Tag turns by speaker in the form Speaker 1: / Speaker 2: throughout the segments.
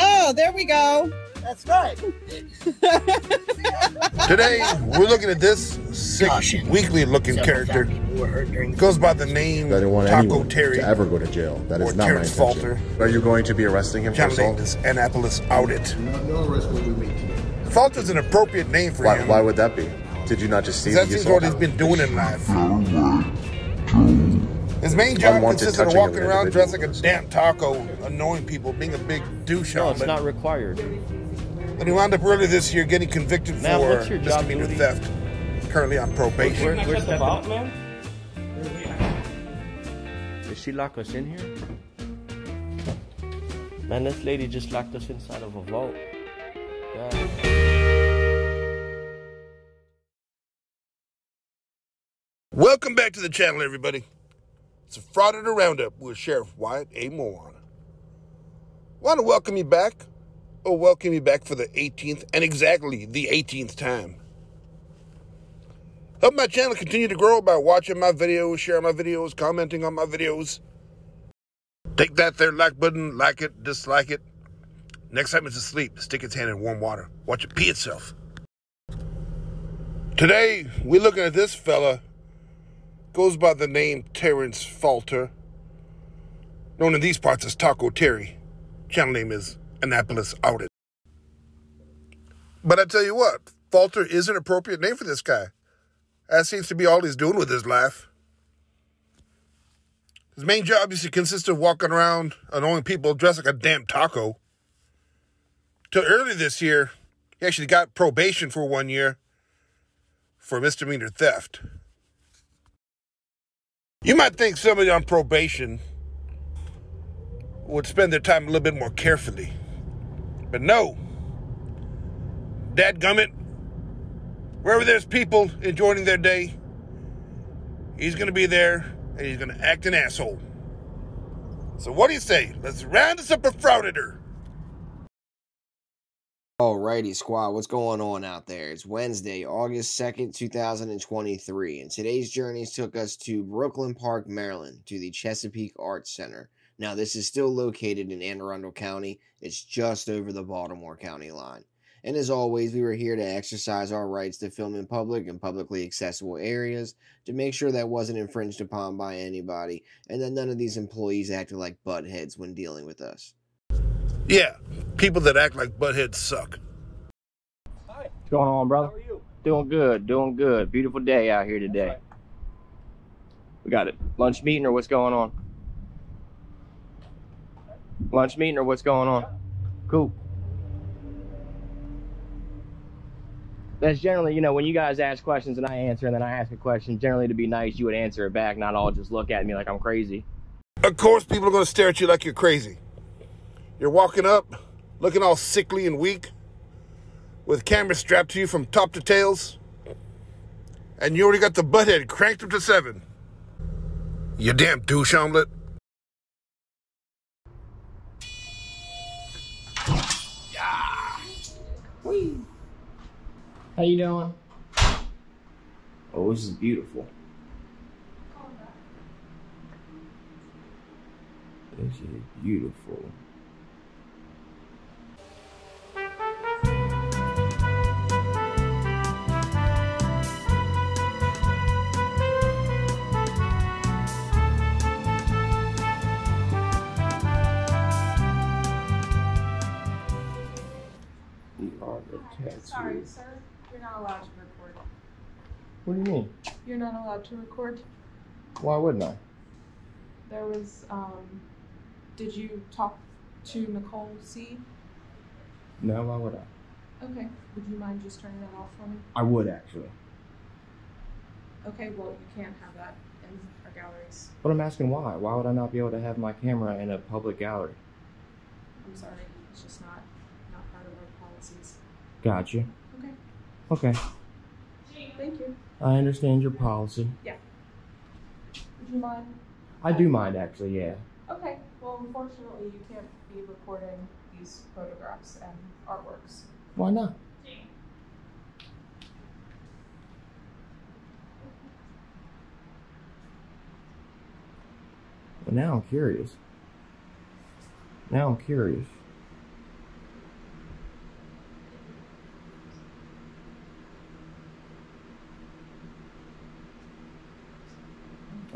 Speaker 1: Oh, there we go.
Speaker 2: That's right.
Speaker 3: Today, we're looking at this sick, weakly-looking character. Goes by the name
Speaker 4: I didn't want
Speaker 3: Taco
Speaker 4: anyone
Speaker 3: Terry.
Speaker 4: to ever go to jail. That is
Speaker 3: or
Speaker 4: not
Speaker 3: Terrence
Speaker 4: my intention.
Speaker 3: Falter.
Speaker 4: Are you going to be arresting him for
Speaker 3: Channel name
Speaker 4: assault?
Speaker 3: is Annapolis Audit.
Speaker 2: No arrest will be made today.
Speaker 3: Falter's an appropriate name for him.
Speaker 4: Why would that be? Did you not just see
Speaker 3: That
Speaker 4: the
Speaker 3: seems
Speaker 4: assault?
Speaker 3: what he's been doing in life. His main job consisted of walking around dressed like a damn taco, annoying people, being a big douche.
Speaker 5: No, it's not required.
Speaker 3: But he wound up earlier this year getting convicted
Speaker 5: Ma'am,
Speaker 3: for
Speaker 5: what's your job
Speaker 3: misdemeanor
Speaker 5: duty?
Speaker 3: theft. Currently on probation.
Speaker 5: Where's the vault, man? Did she lock us in here? Man, this lady just locked us inside of a vault. God.
Speaker 3: Welcome back to the channel, everybody. It's a Fraud in the Roundup with Sheriff Wyatt A. Moron. Want to welcome you back, or welcome you back for the 18th and exactly the 18th time. Help my channel continue to grow by watching my videos, sharing my videos, commenting on my videos. Take that there like button, like it, dislike it. Next time it's asleep, stick its hand in warm water. Watch it pee itself. Today, we're looking at this fella. Goes by the name Terrence Falter. Known in these parts as Taco Terry. Channel name is Annapolis Audit. But I tell you what, Falter is an appropriate name for this guy. That seems to be all he's doing with his life. His main job used to consist of walking around annoying people dressed like a damn taco. Till earlier this year, he actually got probation for 1 year for misdemeanor theft. You might think somebody on probation would spend their time a little bit more carefully. But no. Dadgummit, wherever there's people enjoying their day, he's going to be there and he's going to act an asshole. So what do you say? Let's round us up a frauditor.
Speaker 6: Alrighty, squad, what's going on out there? It's Wednesday, August 2nd, 2023, and today's journeys took us to Brooklyn Park, Maryland, to the Chesapeake Arts Center. Now, this is still located in Anne Arundel County. It's just over the Baltimore County line. And as always, we were here to exercise our rights to film in public and publicly accessible areas to make sure that wasn't infringed upon by anybody, and that none of these employees acted like buttheads when dealing with us.
Speaker 3: Yeah, people that act like buttheads suck.
Speaker 5: What's going on, brother? How are you? Doing good, doing good. Beautiful day out here today. We got it. Lunch meeting or what's going on? Lunch meeting or what's going on? Cool. That's generally, you know, when you guys ask questions and I answer and then I ask a question, generally to be nice, you would answer it back, not all just look at me like I'm crazy.
Speaker 3: Of course, people are going to stare at you like you're crazy. You're walking up, looking all sickly and weak, with cameras strapped to you from top to tails, and you already got the butthead cranked up to 7. You damn douche omelet.
Speaker 5: Yeah. Whee. How you doing? Oh, this is beautiful. This is beautiful.
Speaker 7: Sorry, sir. You're not allowed to record.
Speaker 5: What do you mean?
Speaker 7: You're not allowed to record.
Speaker 5: Why wouldn't I?
Speaker 7: There was, did you talk to Nicole C?
Speaker 5: No, why would I?
Speaker 7: Okay. Would you mind just turning that off for me?
Speaker 5: I would, actually.
Speaker 7: Okay, well, you can't have that in our galleries.
Speaker 5: But I'm asking why. Why would I not be able to have my camera in a public gallery?
Speaker 7: I'm sorry. It's just not part of our policies.
Speaker 5: Gotcha.
Speaker 7: Okay.
Speaker 5: Okay.
Speaker 7: Thank you.
Speaker 5: I understand your policy.
Speaker 7: Yeah. Would you mind?
Speaker 5: I do mind, actually, yeah.
Speaker 7: Okay. Well, unfortunately, you can't be recording these photographs and artworks.
Speaker 5: Why not? Well, now I'm curious.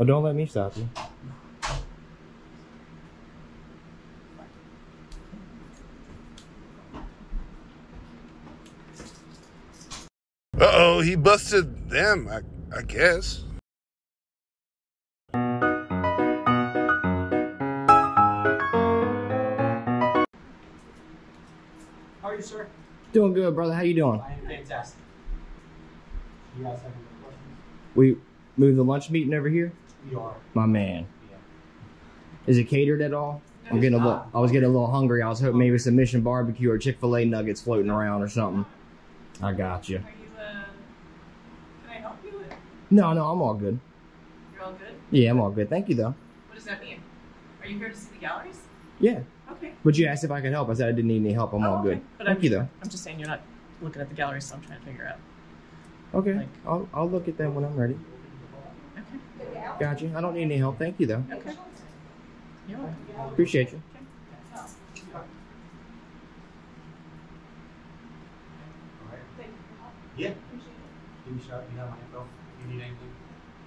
Speaker 5: Oh, don't let me stop you.
Speaker 3: Uh-oh, he busted them, I guess.
Speaker 1: How are you, sir?
Speaker 5: Doing good, brother. How you doing?
Speaker 1: I am fantastic. You guys have any questions?
Speaker 5: We moved the lunch meeting over here?
Speaker 1: We are.
Speaker 5: My man.
Speaker 1: Yeah.
Speaker 5: Is it catered at all? I was getting a little hungry. I was hoping maybe some Mission Barbecue or Chick-fil-A nuggets floating around or something. I got you.
Speaker 7: Are you, can I help you?
Speaker 5: No, I'm all good.
Speaker 7: You're all good?
Speaker 5: Yeah, I'm all good. Thank you, though.
Speaker 7: What does that mean? Are you here to see the galleries?
Speaker 5: Yeah.
Speaker 7: Okay.
Speaker 5: But you asked if I could help. I said I didn't need any help. I'm all
Speaker 7: okay.
Speaker 5: good.
Speaker 7: But
Speaker 5: Thank you, though.
Speaker 7: I'm just saying you're not looking at the galleries, so I'm trying to figure out.
Speaker 5: Okay.
Speaker 7: Like-
Speaker 5: I'll look at that when I'm ready.
Speaker 7: Okay.
Speaker 5: Got you. I don't need any help. Thank you, though.
Speaker 7: Okay. You're welcome.
Speaker 5: Appreciate you.
Speaker 1: Yeah. Give me a shot. You have my info. If you need anything,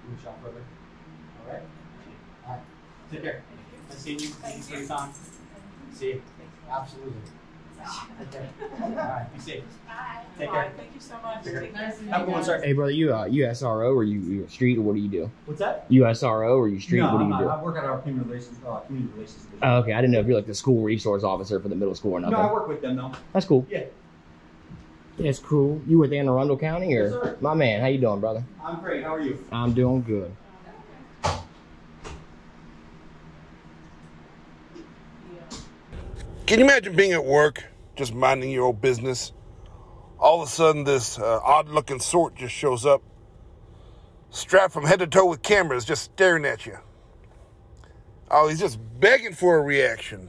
Speaker 1: give me a shot further. All right? All right. Take care. Nice seeing you. Thank you for your time. See you. Absolutely. Okay. All right. Be safe.
Speaker 7: Bye.
Speaker 1: Take care.
Speaker 7: Thank you so much.
Speaker 1: Take care.
Speaker 7: Take care.
Speaker 1: Have a good one, sir.
Speaker 5: Hey, brother, you USRO or you street or what do you do?
Speaker 1: What's that?
Speaker 5: USRO or you street?
Speaker 1: No,
Speaker 5: what do
Speaker 1: I'm
Speaker 5: you
Speaker 1: not.
Speaker 5: do?
Speaker 1: I work at our community relations division.
Speaker 5: Oh, okay. I didn't know if you're like the school resource officer for the middle school or nothing.
Speaker 1: No, I work with them though.
Speaker 5: That's cool.
Speaker 1: Yeah.
Speaker 5: That's cool. You with Anne Arundel County or?
Speaker 1: Yes, sir.
Speaker 5: My man, how you doing, brother?
Speaker 1: I'm great. How are you?
Speaker 5: I'm doing good.
Speaker 3: Can you imagine being at work, just minding your own business? All of a sudden, this odd-looking sort just shows up, strapped from head to toe with cameras, just staring at you. Oh, he's just begging for a reaction.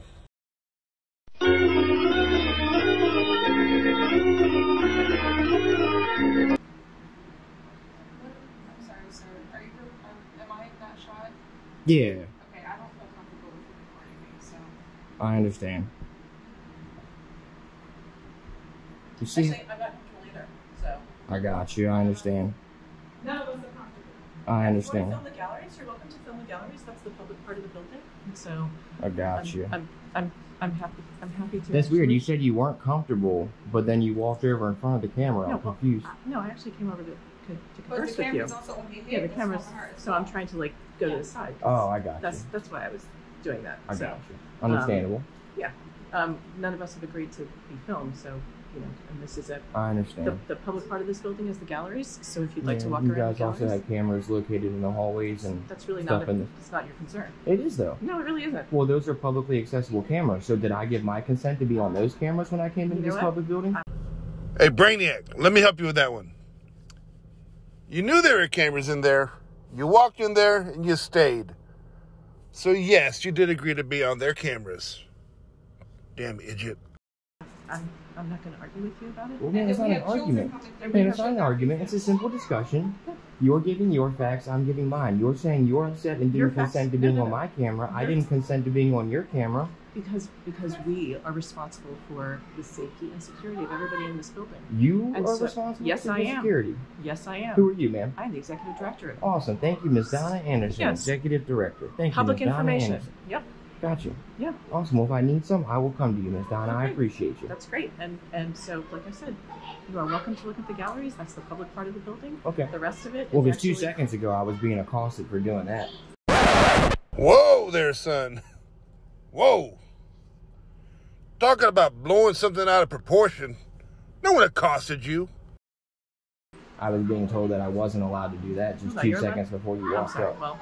Speaker 7: I'm sorry, sir. Are you, am I that shot?
Speaker 5: Yeah,
Speaker 7: Okay, I don't feel comfortable with you recording me, so.
Speaker 5: I understand. You see?
Speaker 7: Actually, I'm not comfortable either, so.
Speaker 5: I got you. I understand.
Speaker 7: None of us are comfortable.
Speaker 5: I
Speaker 7: If you
Speaker 5: understand.
Speaker 7: want to film the galleries, you're welcome to film the galleries. That's the public part of the building. And so
Speaker 5: I got you.
Speaker 7: I'm happy to.
Speaker 5: That's weird.
Speaker 7: actually-
Speaker 5: You said you weren't comfortable, but then you walked over in front of the camera. I'm confused.
Speaker 7: No, I actually came over to
Speaker 8: But
Speaker 7: converse
Speaker 8: the
Speaker 7: with you.
Speaker 8: camera's also on the
Speaker 7: Yeah, the
Speaker 8: that's
Speaker 7: camera's.
Speaker 8: on her as
Speaker 7: So
Speaker 8: well.
Speaker 7: I'm trying to like go to the side.
Speaker 5: Oh, I got
Speaker 7: That's
Speaker 5: you.
Speaker 7: that's why I was doing that.
Speaker 5: I
Speaker 7: so,
Speaker 5: got you. Understandable.
Speaker 7: None of us have agreed to be filmed, so you know, and this is
Speaker 5: I understand.
Speaker 7: the public part of this building is the galleries. So if you'd like to
Speaker 5: Yeah,
Speaker 7: walk
Speaker 5: you
Speaker 7: around
Speaker 5: guys
Speaker 7: the
Speaker 5: also
Speaker 7: galleries,
Speaker 5: have cameras located in the hallways and
Speaker 7: that's really
Speaker 5: stuff
Speaker 7: not
Speaker 5: in the...
Speaker 7: it's not your concern.
Speaker 5: It is though.
Speaker 7: No, it really isn't.
Speaker 5: Well, those are publicly accessible cameras. So did I give my consent to be on those cameras when I came into
Speaker 7: You know
Speaker 5: this
Speaker 7: what?
Speaker 5: public building?
Speaker 3: Hey, Brainiac, let me help you with that one. You knew there were cameras in there. You walked in there and you stayed. So yes, you did agree to be on their cameras. Damn idiot.
Speaker 7: I'm not going to argue with you about it.
Speaker 5: Well, man, it's
Speaker 8: And
Speaker 5: not
Speaker 8: if
Speaker 5: an
Speaker 8: we have children
Speaker 5: argument.
Speaker 8: coming
Speaker 5: Man, it's not an argument. It's a simple discussion. You're giving your facts. I'm giving mine. You're saying you're upset and
Speaker 7: Your
Speaker 5: didn't
Speaker 7: facts-
Speaker 5: consent to
Speaker 7: no,
Speaker 5: being
Speaker 7: no,
Speaker 5: on
Speaker 7: no.
Speaker 5: my camera. I didn't consent to being on your camera.
Speaker 7: Because we are responsible for the safety and security of everybody in this building.
Speaker 5: You
Speaker 7: And
Speaker 5: are
Speaker 7: so-
Speaker 5: responsible
Speaker 7: yes,
Speaker 5: for
Speaker 7: I
Speaker 5: the
Speaker 7: am.
Speaker 5: security.
Speaker 7: Yes, I am.
Speaker 5: Who are you, ma'am?
Speaker 7: I'm the executive director. of
Speaker 5: Awesome. Thank you, Ms. Donna Anderson,
Speaker 7: Yes.
Speaker 5: Executive Director. Thank
Speaker 7: Public
Speaker 5: you, Ms. Donna
Speaker 7: information.
Speaker 5: Anderson.
Speaker 7: Yep.
Speaker 5: Got you.
Speaker 7: Yeah.
Speaker 5: Awesome. Well, if I need some, I will come to you, Ms. Donna. I
Speaker 7: Okay.
Speaker 5: appreciate you.
Speaker 7: That's great. And so, like I said, you are welcome to look at the galleries. That's the public part of the building.
Speaker 5: Okay.
Speaker 7: The rest of it.
Speaker 5: Well,
Speaker 7: is
Speaker 5: just 2
Speaker 7: actually-
Speaker 5: seconds ago, I was being accosted for doing that.
Speaker 3: Whoa there, son. Whoa. Talking about blowing something out of proportion. No one accosted you.
Speaker 5: I was being told that I wasn't allowed to do that just
Speaker 7: No,
Speaker 5: 2
Speaker 7: you're
Speaker 5: seconds before you
Speaker 7: I'm
Speaker 5: walked
Speaker 7: sorry.
Speaker 5: up.
Speaker 7: Well,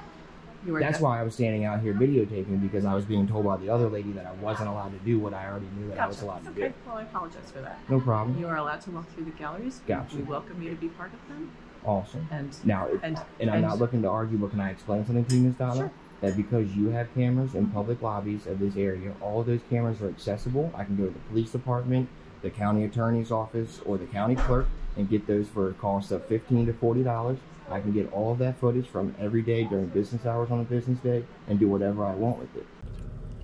Speaker 7: you were.
Speaker 5: That's why I was standing out here videotaping, because I was being told by the other lady that I wasn't allowed to do what I already knew that I was allowed to
Speaker 7: Okay.
Speaker 5: do.
Speaker 7: Well, I apologize for that.
Speaker 5: No problem.
Speaker 7: You are allowed to walk through the galleries.
Speaker 5: Gotcha.
Speaker 7: We welcome you to be part of them.
Speaker 5: Awesome.
Speaker 7: And
Speaker 5: Now,
Speaker 7: and
Speaker 5: I'm not looking to argue, but can I explain something to you, Ms. Donna?
Speaker 7: Sure.
Speaker 5: That because you have cameras in public lobbies of this area, all of those cameras are accessible. I can go to the police department, the county attorney's office, or the county clerk and get those for a cost of $15 to $40. I can get all of that footage from every day during business hours on a business day and do whatever I want with it.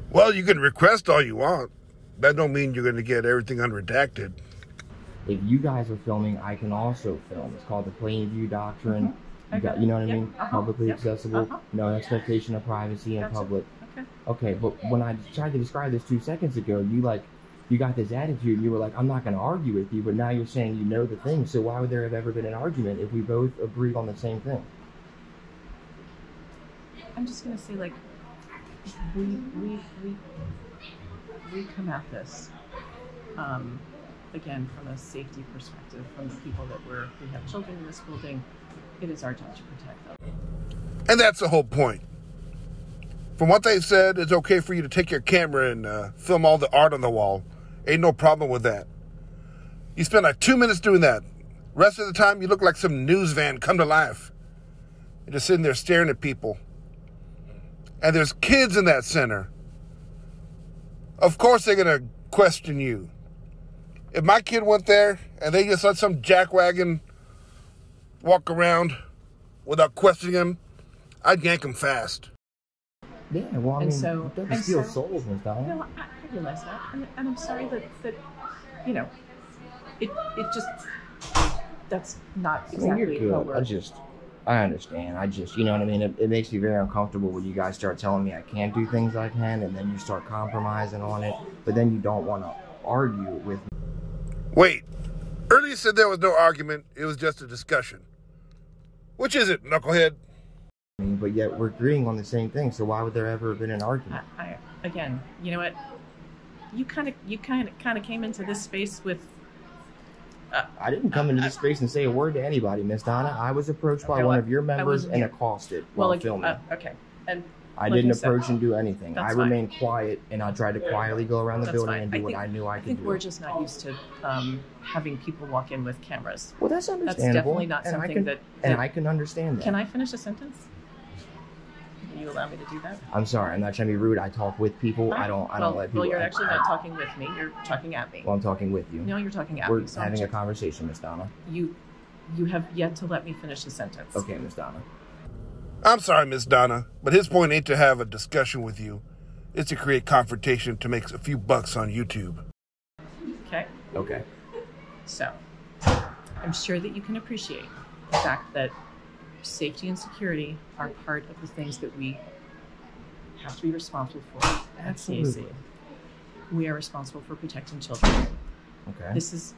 Speaker 3: Well, you can request all you want. That don't mean you're going to get everything unredacted.
Speaker 5: If you guys are filming, I can also film. It's called the Plain View Doctrine. You got, you know what I mean?
Speaker 7: Uh-huh.
Speaker 5: Publicly
Speaker 7: Yep.
Speaker 5: accessible,
Speaker 7: Uh-huh.
Speaker 5: no expectation of privacy in
Speaker 7: Gotcha.
Speaker 5: public.
Speaker 7: Okay.
Speaker 5: Okay, but when I tried to describe this 2 seconds ago, you got this attitude. You were like, I'm not going to argue with you, but now you're saying you know the thing. So why would there have ever been an argument if we both agreed on the same thing?
Speaker 7: I'm just gonna say, like, we come at this again from a safety perspective, from the people that we have children in this building. It is our job to protect them.
Speaker 3: And that's the whole point. From what they've said, it's okay for you to take your camera and film all the art on the wall. Ain't no problem with that. You spend like 2 minutes doing that. Rest of the time, you look like some news van come to life. You're just sitting there staring at people. And there's kids in that center. Of course they're going to question you. If my kid went there and they just let some jackwagon walk around without questioning him, I'd yank him fast.
Speaker 5: Yeah, well, I
Speaker 7: And
Speaker 5: mean,
Speaker 7: so-
Speaker 5: it doesn't
Speaker 7: and
Speaker 5: steal
Speaker 7: so-
Speaker 5: souls, Miss Donna.
Speaker 7: No, I realize that, and I'm sorry that you know, it just, that's not
Speaker 5: I mean,
Speaker 7: exactly
Speaker 5: you're
Speaker 7: how
Speaker 5: good.
Speaker 7: we're.
Speaker 5: I understand. You know what I mean? It makes me very uncomfortable when you guys start telling me I can't do things I can, and then you start compromising on it, but then you don't want to argue with me.
Speaker 3: Wait, earlier you said there was no argument, it was just a discussion. Which is it, knucklehead?
Speaker 5: But yet we're agreeing on the same thing, so why would there ever have been an argument?
Speaker 7: I again, you know what? You kind of came into this space with.
Speaker 5: I didn't come into this space and say a word to anybody, Miss Donna. I was approached by
Speaker 7: Okay,
Speaker 5: one
Speaker 7: well,
Speaker 5: of your
Speaker 7: I
Speaker 5: members
Speaker 7: wasn't
Speaker 5: and
Speaker 7: here.
Speaker 5: accosted
Speaker 7: Well,
Speaker 5: while
Speaker 7: like,
Speaker 5: filming.
Speaker 7: okay, and
Speaker 5: I
Speaker 7: like
Speaker 5: didn't
Speaker 7: I said,
Speaker 5: approach and do anything.
Speaker 7: that's
Speaker 5: I
Speaker 7: fine.
Speaker 5: remained quiet, and I tried to quietly go around the
Speaker 7: That's
Speaker 5: building
Speaker 7: fine.
Speaker 5: and do what I knew I
Speaker 7: I
Speaker 5: could
Speaker 7: think
Speaker 5: do.
Speaker 7: we're just not used to having people walk in with cameras.
Speaker 5: Well, that's understandable.
Speaker 7: That's definitely not
Speaker 5: and
Speaker 7: something
Speaker 5: I can,
Speaker 7: that.
Speaker 5: And I can understand that.
Speaker 7: Can I finish a sentence? Will you allow me to do that?
Speaker 5: I'm sorry. I'm not trying to be rude. I talk with people. I don't let people.
Speaker 7: Well, you're actually not talking with me. You're talking at me.
Speaker 5: Well, I'm talking with you.
Speaker 7: No, you're talking at
Speaker 5: We're
Speaker 7: me. So
Speaker 5: having a conversation, Miss Donna.
Speaker 7: You have yet to let me finish the sentence.
Speaker 5: Okay, Miss Donna.
Speaker 3: I'm sorry, Miss Donna, but his point ain't to have a discussion with you. It's to create confrontation to make a few bucks on YouTube.
Speaker 7: Okay.
Speaker 5: Okay.
Speaker 7: So, I'm sure that you can appreciate the fact that safety and security are part of the things that we have to be responsible for at CAC.
Speaker 5: Absolutely.
Speaker 7: We are responsible for protecting children.
Speaker 5: Okay.
Speaker 7: This is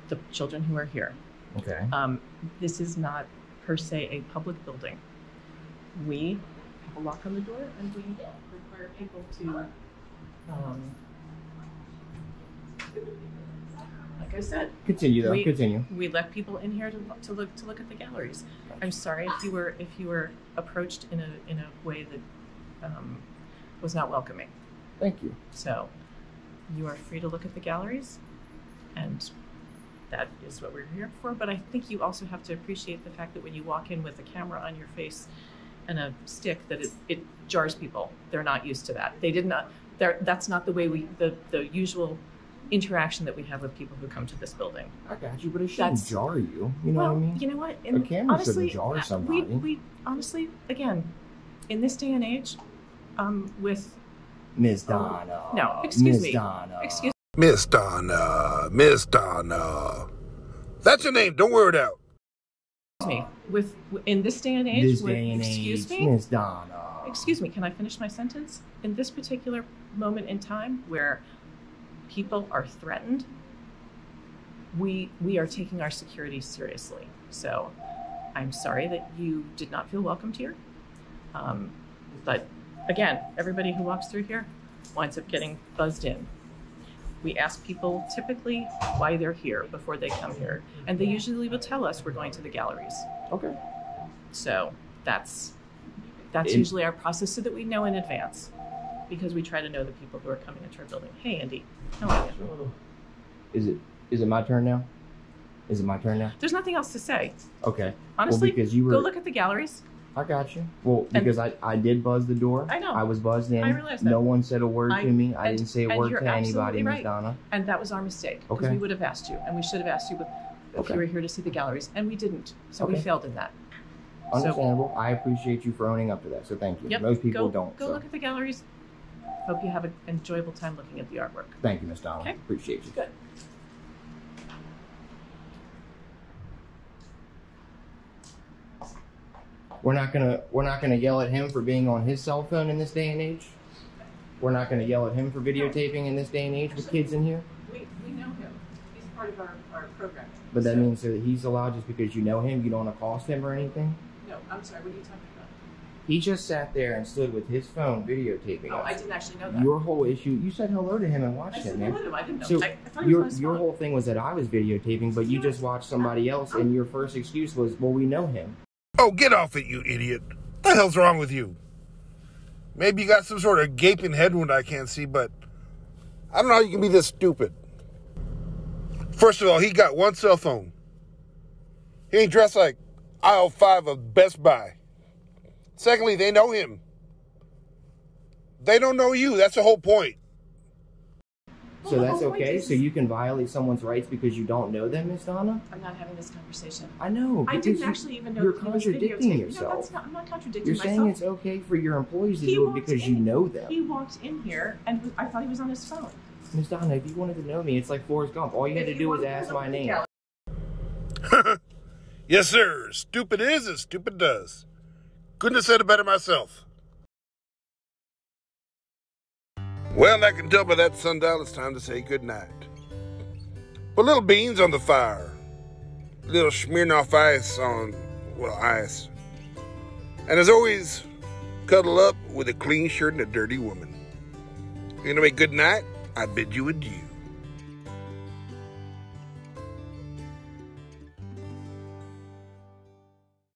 Speaker 7: the children who are here.
Speaker 5: Okay.
Speaker 7: This is not per se a public building. We have a lock on the door and we require people to, like I said,
Speaker 5: Continue though. Continue.
Speaker 7: we let people in here to look at the galleries. I'm sorry if you were approached in a way that was not welcoming.
Speaker 5: Thank you.
Speaker 7: So you are free to look at the galleries, and that is what we're here for. But I think you also have to appreciate the fact that when you walk in with a camera on your face and a stick, that it jars people. They're not used to that. They did not. That's not the way the usual interaction that we have with people who come to this building.
Speaker 5: I got you, but it shouldn't jar you. You know
Speaker 7: Well,
Speaker 5: what I mean?
Speaker 7: you know what?
Speaker 5: A camera
Speaker 7: honestly,
Speaker 5: shouldn't jar somebody.
Speaker 7: We honestly, again, in this day and age, with
Speaker 5: Miss Donna.
Speaker 7: no, excuse
Speaker 5: Miss
Speaker 7: me,
Speaker 5: Donna.
Speaker 7: excuse
Speaker 3: Miss Donna, Miss Donna. That's your name, don't wear it out.
Speaker 7: me, with in this day and age,
Speaker 5: This
Speaker 7: with,
Speaker 5: day and
Speaker 7: excuse
Speaker 5: age,
Speaker 7: me,
Speaker 5: Miss Donna.
Speaker 7: excuse me, can I finish my sentence? In this particular moment in time where people are threatened, we are taking our security seriously. So I'm sorry that you did not feel welcomed here. But again, everybody who walks through here winds up getting buzzed in. We ask people typically why they're here before they come here, and they usually will tell us we're going to the galleries.
Speaker 5: Okay.
Speaker 7: So that's usually our process, so that we know in advance, because we try to know the people who are coming into our building. Hey, Andy, how are you?
Speaker 5: Is it my turn now? Is it my turn now?
Speaker 7: There's nothing else to say.
Speaker 5: Okay.
Speaker 7: Honestly,
Speaker 5: well, because you were,
Speaker 7: go look at the galleries.
Speaker 5: I got you. Well,
Speaker 7: And-
Speaker 5: because I did buzz the door.
Speaker 7: I know.
Speaker 5: I was buzzed in.
Speaker 7: I realize that.
Speaker 5: No one said a word to me. I
Speaker 7: and-
Speaker 5: didn't say a
Speaker 7: and
Speaker 5: word
Speaker 7: you're
Speaker 5: to anybody,
Speaker 7: absolutely
Speaker 5: Miss
Speaker 7: right.
Speaker 5: Donna.
Speaker 7: And that was our mistake, because
Speaker 5: Okay.
Speaker 7: we would have asked you, and we should have asked you if
Speaker 5: Okay.
Speaker 7: you were here to see the galleries, and we didn't. So we
Speaker 5: Okay.
Speaker 7: failed in that.
Speaker 5: Understandable. I appreciate you for owning up to that, so thank you.
Speaker 7: Yep.
Speaker 5: Most people
Speaker 7: go,
Speaker 5: don't.
Speaker 7: Go
Speaker 5: so.
Speaker 7: look at the galleries. Hope you have an enjoyable time looking at the artwork.
Speaker 5: Thank you, Miss Donna.
Speaker 7: Okay.
Speaker 5: Appreciate you.
Speaker 7: Good.
Speaker 5: We're not gonna yell at him for being on his cell phone in this day and age. We're not gonna yell at him for videotaping in this day and age with kids in here.
Speaker 7: We know him. He's part of our program.
Speaker 5: But that means that he's allowed just because you know him, you don't accost him or anything?
Speaker 7: No, I'm sorry, what are you talking about?
Speaker 5: He just sat there and stood with his phone videotaping
Speaker 7: Oh,
Speaker 5: us.
Speaker 7: I didn't actually know that.
Speaker 5: Your whole issue, you said hello to him and
Speaker 7: I
Speaker 5: watched
Speaker 7: said
Speaker 5: him,
Speaker 7: hello
Speaker 5: man.
Speaker 7: to him. I didn't know.
Speaker 5: So
Speaker 7: I thought he was on his
Speaker 5: your
Speaker 7: phone.
Speaker 5: whole thing was that I was videotaping, but you just watched somebody else, and your first excuse was, well, we know him.
Speaker 3: Oh, get off it, you idiot. What the hell's wrong with you? Maybe you got some sort of gaping head wound I can't see, but I don't know how you can be this stupid. First of all, he got one cell phone. He ain't dressed like aisle 5 of Best Buy. Secondly, they know him. They don't know you. That's the whole point.
Speaker 5: So that's okay? So you can violate someone's rights because you don't know them, Miss Donna?
Speaker 7: I'm not having this conversation.
Speaker 5: I know.
Speaker 7: I
Speaker 5: because
Speaker 7: didn't actually even know
Speaker 5: you're
Speaker 7: that he was
Speaker 5: contradicting
Speaker 7: videotaping.
Speaker 5: yourself.
Speaker 7: No, that's not, I'm not contradicting
Speaker 5: You're
Speaker 7: myself.
Speaker 5: saying it's okay for your employees to
Speaker 7: He
Speaker 5: do it
Speaker 7: walked
Speaker 5: because
Speaker 7: in-
Speaker 5: you know them.
Speaker 7: He walked in here, and I thought he was on his phone.
Speaker 5: Miss Donna, if you wanted to know me, it's like Forrest Gump. All you had to
Speaker 7: If
Speaker 5: do was
Speaker 7: wanted to
Speaker 5: ask
Speaker 7: know
Speaker 5: my
Speaker 7: me,
Speaker 5: name.
Speaker 7: yeah.
Speaker 3: Yes, sir. Stupid is as stupid does. Couldn't have said it better myself. Well, I can tell by that sundial it's time to say goodnight. Put little beans on the fire. Little Smirnoff ice on, well, ice. And as always, cuddle up with a clean shirt and a dirty woman. Anyway, good night. I bid you adieu.